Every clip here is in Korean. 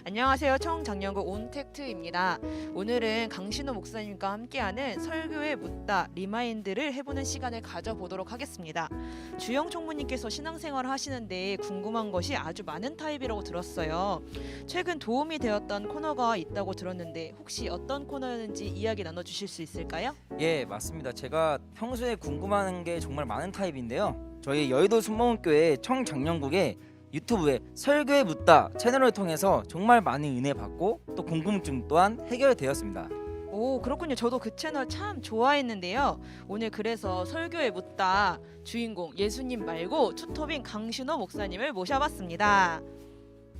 안녕하세요. 청장년구 온택트입니다. 오늘은 강신호 목사님과 함께하는 설교에 묻다 리마인드를 해보는 시간을 가져보도록 하겠습니다. 주영 총무님께서 신앙생활을 하시는데 궁금한 것이 아주 많은 타입이라고 들었어요. 최근 도움이 되었던 코너가 있다고 들었는데 혹시 어떤 코너였는지 이야기 나눠주실 수 있을까요? 예, 맞습니다. 제가 평소에 궁금한 게 정말 많은 타입인데요. 저희 여의도 순복음교회 청장년국에 유튜브에 설교에 묻다 채널을 통해서 정말 많은 은혜 받고 또 궁금증 또한 해결되었습니다. 오, 그렇군요. 저도 그 채널 참 좋아했는데요. 오늘 그래서 설교에 묻다 주인공 예수님 말고 투톱인 강신호 목사님을 모셔봤습니다.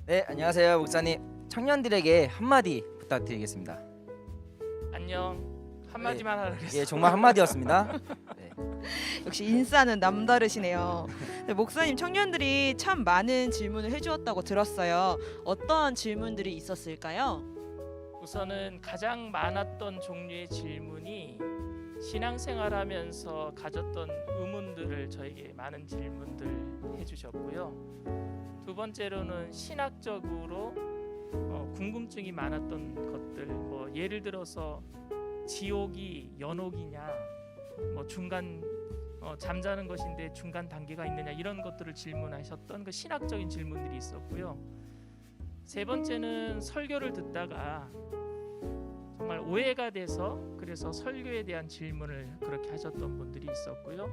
네, 안녕하세요, 목사님. 청년들에게 한마디 부탁드리겠습니다. 안녕. 한마디만 하라 그랬어. 예, 정말 한마디였습니다. 네. 역시 인싸는 남다르시네요. 네, 목사님, 청년들이 참 많은 질문을 해주었다고 들었어요. 어떠한 질문들이 있었을까요? 우선은 가장 많았던 종류의 질문이 신앙생활하면서 가졌던 의문들을 저에게 많은 질문들 해주셨고요. 두 번째로는 신학적으로 궁금증이 많았던 것들, 뭐 예를 들어서 지옥이 연옥이냐, 뭐 중간 잠자는 것인데 중간 단계가 있느냐, 이런 것들을 질문하셨던 그 신학적인 질문들이 있었고요. 세 번째는 설교를 듣다가 정말 오해가 돼서 그래서 설교에 대한 질문을 그렇게 하셨던 분들이 있었고요.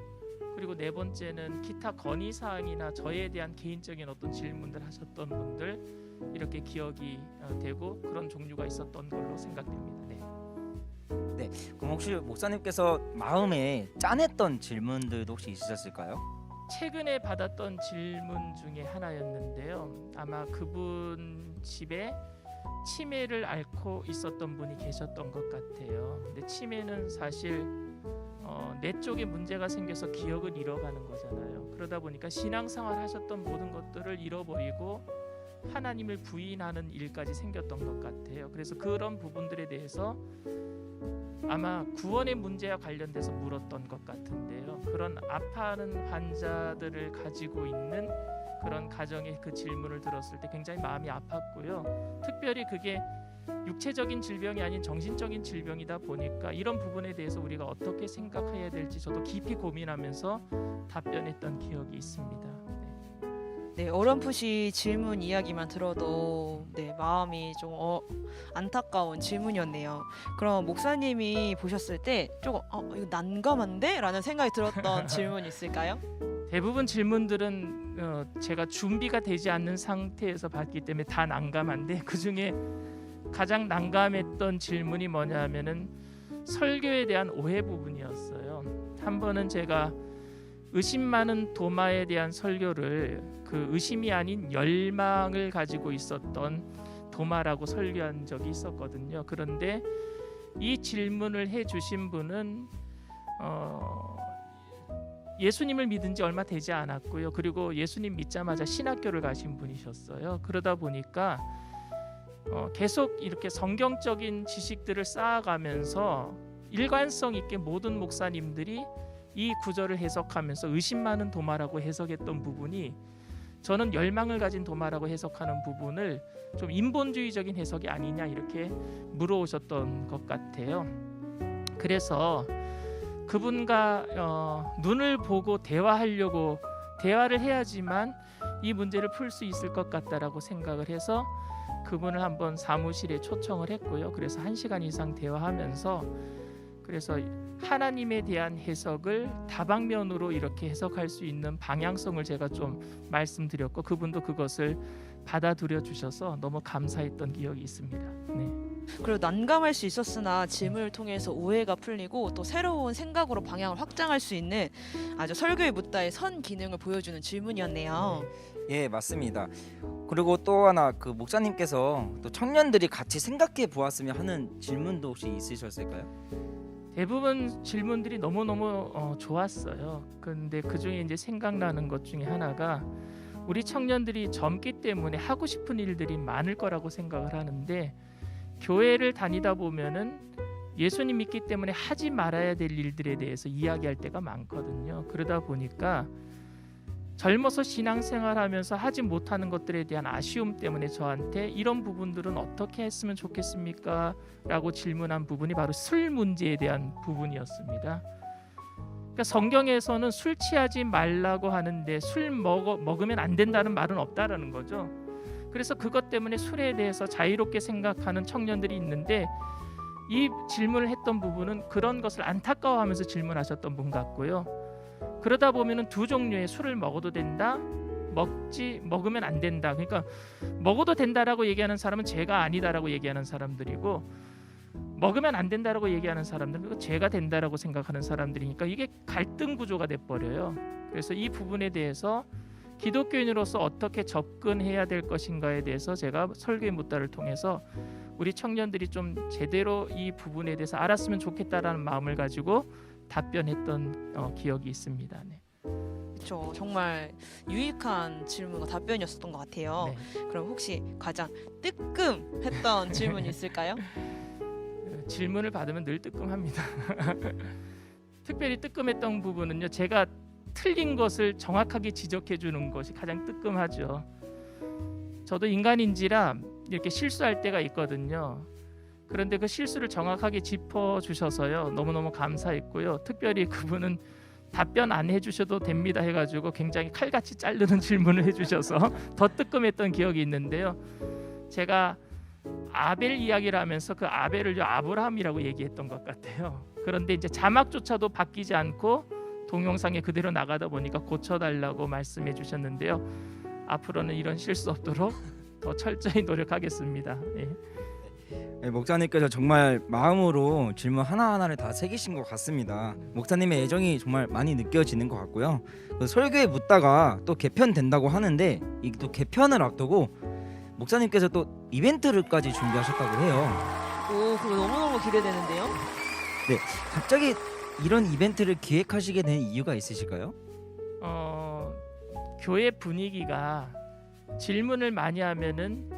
그리고 네 번째는 기타 건의사항이나 저에 대한 개인적인 어떤 질문들 하셨던 분들, 이렇게 기억이 되고 그런 종류가 있었던 걸로 생각됩니다. 네. 그럼 혹시 목사님께서 마음에 짠했던 질문들도 혹시 있으셨을까요? 최근에 받았던 질문 중에 하나였는데요. 아마 그분 집에 치매를 앓고 있었던 분이 계셨던 것 같아요. 근데 치매는 사실 뇌 쪽에 문제가 생겨서 기억을 잃어가는 거잖아요. 그러다 보니까 신앙생활 하셨던 모든 것들을 잃어버리고 하나님을 부인하는 일까지 생겼던 것 같아요. 그래서 그런 부분들에 대해서 아마 구원의 문제와 관련돼서 물었던 것 같은데요. 그런 아파하는 환자들을 가지고 있는 그런 가정의 그 질문을 들었을 때 굉장히 마음이 아팠고요. 특별히 그게 육체적인 질병이 아닌 정신적인 질병이다 보니까 이런 부분에 대해서 우리가 어떻게 생각해야 될지 저도 깊이 고민하면서 답변했던 기억이 있습니다. 네, 어렴풋이 질문 이야기만 들어도 마음이 좀 안타까운 질문이었네요. 그럼 목사님이 보셨을 때 조금 이거 난감한데? 라는 생각이 들었던 질문이 있을까요? 대부분 질문들은 제가 준비가 되지 않는 상태에서 받기 때문에 다 난감한데, 그중에 가장 난감했던 질문이 뭐냐면은 설교에 대한 오해 부분이었어요. 한 번은 제가 의심 많은 도마에 대한 설교를 그 의심이 아닌 열망을 가지고 있었던 도마라고 설교한 적이 있었거든요. 그런데 이 질문을 해주신 분은 예수님을 믿은 지 얼마 되지 않았고요. 그리고 예수님 믿자마자 신학교를 가신 분이셨어요. 그러다 보니까 계속 이렇게 성경적인 지식들을 쌓아가면서 일관성 있게 모든 목사님들이 이 구절을 해석하면서 의심 많은 도마라고 해석했던 부분이, 저는 열망을 가진 도마라고 해석하는 부분을 좀 인본주의적인 해석이 아니냐, 이렇게 물어오셨던 것 같아요. 그래서 그분과 눈을 보고 대화를 해야지만 이 문제를 풀 수 있을 것 같다라고 생각을 해서 그분을 한번 사무실에 초청을 했고요. 그래서 1시간 이상 대화하면서 그래서 하나님에 대한 해석을 다방면으로 이렇게 해석할 수 있는 방향성을 제가 좀 말씀드렸고, 그분도 그것을 받아들여 주셔서 너무 감사했던 기억이 있습니다. 네. 그리고 난감할 수 있었으나 질문을 통해서 오해가 풀리고 또 새로운 생각으로 방향을 확장할 수 있는 아주 설교에 묻다의 선 기능을 보여주는 질문이었네요. 예, 맞습니다. 그리고 또 하나, 그 목사님께서 또 청년들이 같이 생각해 보았으면 하는 질문도 혹시 있으셨을까요? 대부분 질문들이 너무너무 좋았어요. 근데 그중에 이제 생각나는 것 중에 하나가, 우리 청년들이 젊기 때문에 하고 싶은 일들이 많을 거라고 생각을 하는데, 교회를 다니다 보면은 예수님 믿기 때문에 하지 말아야 될 일들에 대해서 이야기할 때가 많거든요. 그러다 보니까 젊어서 신앙생활하면서 하지 못하는 것들에 대한 아쉬움 때문에 저한테 이런 부분들은 어떻게 했으면 좋겠습니까? 라고 질문한 부분이 바로 술 문제에 대한 부분이었습니다. 그러니까 성경에서는 술 취하지 말라고 하는데 술 먹으면 안 된다는 말은 없다라는 거죠. 그래서 그것 때문에 술에 대해서 자유롭게 생각하는 청년들이 있는데 이 질문을 했던 부분은 그런 것을 안타까워하면서 질문하셨던 분 같고요. 그러다 보면은 두 종류의 술을 먹어도 된다, 먹으면 안 된다. 그러니까 먹어도 된다라고 얘기하는 사람은 죄가 아니다라고 얘기하는 사람들이고, 먹으면 안 된다라고 얘기하는 사람들은 죄가 된다라고 생각하는 사람들이니까 이게 갈등 구조가 돼 버려요. 그래서 이 부분에 대해서 기독교인으로서 어떻게 접근해야 될 것인가에 대해서 제가 설교의 묻다를 통해서 우리 청년들이 좀 제대로 이 부분에 대해서 알았으면 좋겠다라는 마음을 가지고 답변했던 기억이 있습니다. 네. 그렇죠. 정말 유익한 질문과 답변이었었던 것 같아요. 네. 그럼 혹시 가장 뜨끔했던 질문이 있을까요? 질문을 받으면 늘 뜨끔합니다. 특별히 뜨끔했던 부분은요, 제가 틀린 것을 정확하게 지적해 주는 것이 가장 뜨끔하죠. 저도 인간인지라 이렇게 실수할 때가 있거든요. 그런데 그 실수를 정확하게 짚어 주셔서요, 너무너무 감사했고요. 특별히 그분은 답변 안 해주셔도 됩니다 해가지고 굉장히 칼같이 자르는 질문을 해주셔서 더 뜨끔했던 기억이 있는데요. 제가 아벨 이야기를 하면서 그 아벨을 아브라함이라고 얘기했던 것 같아요. 그런데 이제 자막조차도 바뀌지 않고 동영상에 그대로 나가다 보니까 고쳐달라고 말씀해 주셨는데요. 앞으로는 이런 실수 없도록 더 철저히 노력하겠습니다. 예. 네, 목사님께서 정말 마음으로 질문 하나하나를 다 새기신 것 같습니다. 목사님의 애정이 정말 많이 느껴지는 것 같고요. 그 설교에 묻다가 또 개편된다고 하는데 이 또 개편을 앞두고 목사님께서 또 이벤트를까지 준비하셨다고 해요. 오, 그거 너무너무 기대되는데요. 네, 갑자기 이런 이벤트를 기획하시게 된 이유가 있으실까요? 교회 분위기가 질문을 많이 하면은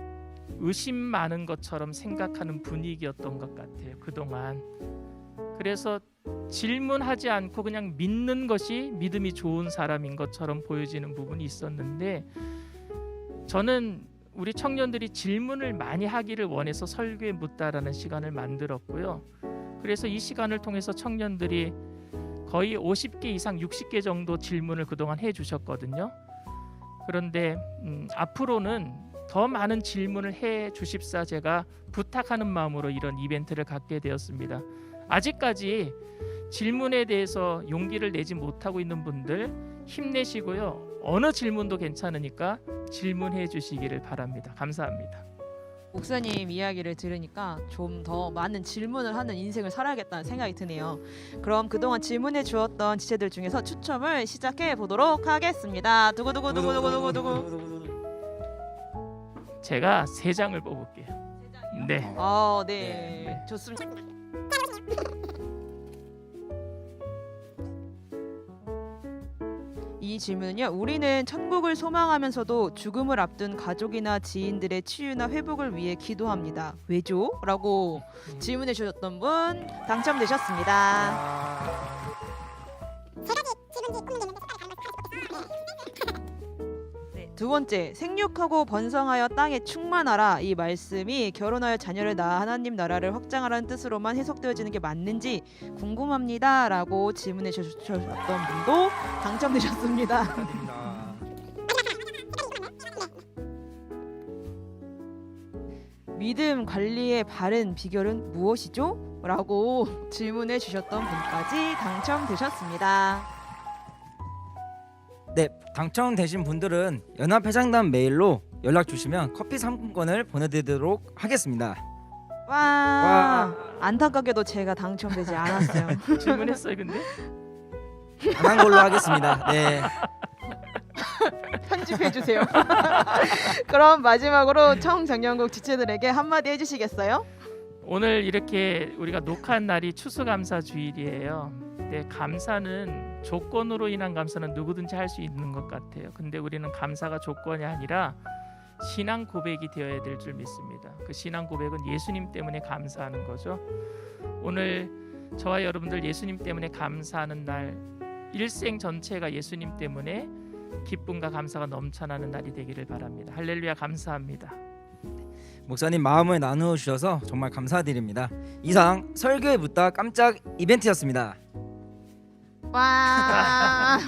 의심 많은 것처럼 생각하는 분위기였던 것 같아요, 그동안. 그래서 질문하지 않고 그냥 믿는 것이 믿음이 좋은 사람인 것처럼 보여지는 부분이 있었는데, 저는 우리 청년들이 질문을 많이 하기를 원해서 설교에 묻다라는 시간을 만들었고요. 그래서 이 시간을 통해서 청년들이 거의 50개 이상 60개 정도 질문을 그동안 해주셨거든요. 그런데 앞으로는 더 많은 질문을 해 주십사 제가 부탁하는 마음으로 이런 이벤트를 갖게 되었습니다. 아직까지 질문에 대해서 용기를 내지 못하고 있는 분들 힘내시고요. 어느 질문도 괜찮으니까 질문해 주시기를 바랍니다. 감사합니다. 목사님 이야기를 들으니까 좀 더 많은 질문을 하는 인생을 살아야겠다는 생각이 드네요. 그럼 그동안 질문해 주었던 지체들 중에서 추첨을 시작해 보도록 하겠습니다. 두구두구두구두구두구. 제가 3장을 뽑을게요. 네. 네. 좋습니다. 이 질문은요. 우리는 천국을 소망하면서도 죽음을 앞둔 가족이나 지인들의 치유나 회복을 위해 기도합니다. 왜죠? 라고 질문해 주셨던 분 당첨되셨습니다. 네, 두 번째, 생육하고 번성하여 땅에 충만하라. 이 말씀이 결혼하여 자녀를 낳아 하나님 나라를 확장하라는 뜻으로만 해석되어지는 게 맞는지 궁금합니다. 라고 질문해 주셨던 분도 당첨되셨습니다. 믿음 관리의 바른 비결은 무엇이죠? 라고 질문해 주셨던 분까지 당첨되셨습니다. 네, 당첨되신 분들은 연합회장단 메일로 연락 주시면 커피 상품권을 보내드리도록 하겠습니다. 와, 안타깝게도 제가 당첨되지 않았어요. 질문했어요, 근데? 안 한 걸로 하겠습니다. 네. 편집해 주세요. 그럼 마지막으로 청장년국 지체들에게 한마디 해주시겠어요? 오늘 이렇게 우리가 녹화한 날이 추수감사 주일이에요. 근데 감사는 조건으로 인한 감사는 누구든지 할 수 있는 것 같아요. 근데 우리는 감사가 조건이 아니라 신앙 고백이 되어야 될 줄 믿습니다. 그 신앙 고백은 예수님 때문에 감사하는 거죠. 오늘 저와 여러분들 예수님 때문에 감사하는 날, 일생 전체가 예수님 때문에 기쁨과 감사가 넘쳐나는 날이 되기를 바랍니다. 할렐루야, 감사합니다. 목사님 마음을 나누어 주셔서 정말 감사드립니다. 이상 설교에 묻다 깜짝 이벤트였습니다. 와.